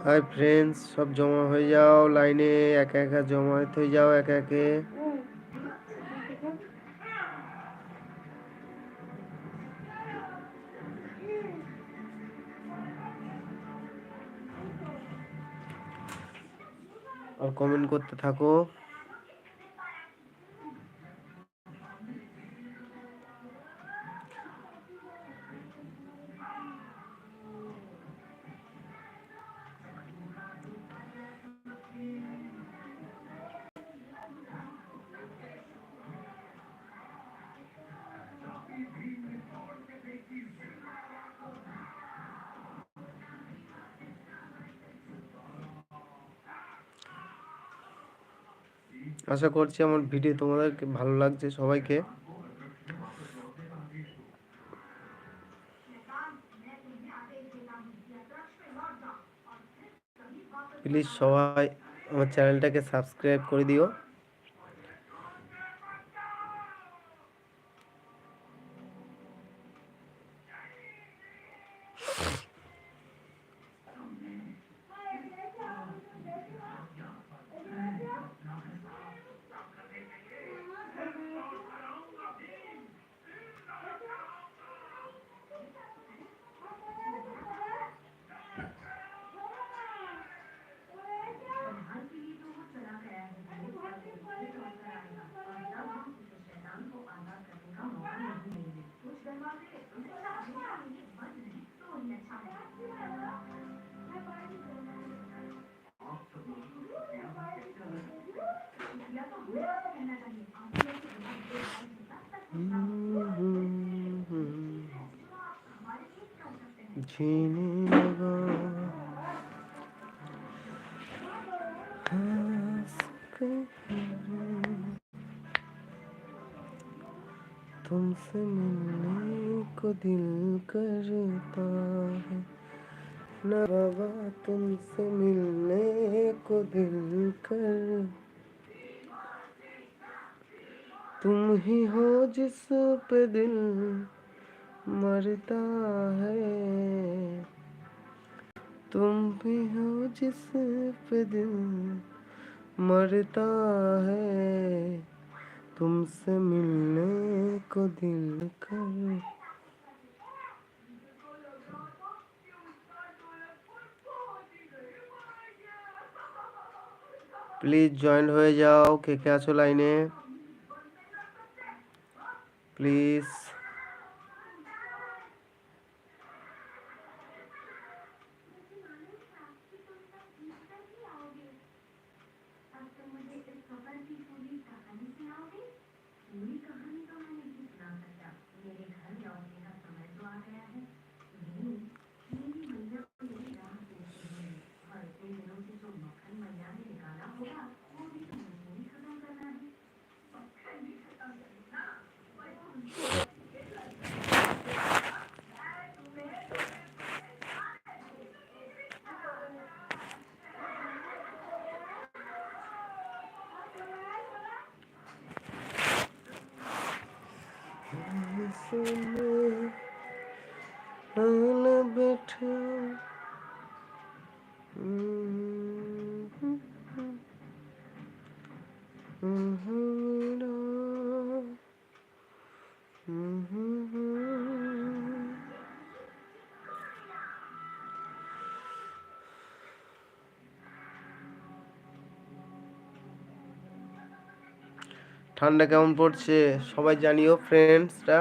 Hi friends, সব জমা হয়ে যাও লাইনে, একা একা জমায়েত হয়ে যাও একে একে। আর কমেন্ট করতে থাকো। আশা করছি আমার ভিডিও তোমাদেরকে ভালো লাগছে সবাইকে। প্লিজ সবাই আমার চ্যানেলটাকে সাবস্ক্রাইব করে দিও। जीने लगा तुमसे मिलने को दिल करता है ना बाबा, तुमसे मिलने को दिल कर। तुम ही हो जिस पे दिल मरता है, तुम भी हो जिस पे दिल मरता है, तुमसे मिलने को दिल कर। প্লিজ জয়েন হয়ে যাও, কে কে আছো লাইনে প্লিজ। बैठा ঠান্ডা কেমন পড়ছে সবাই জানিও ফ্রেন্ডসরা।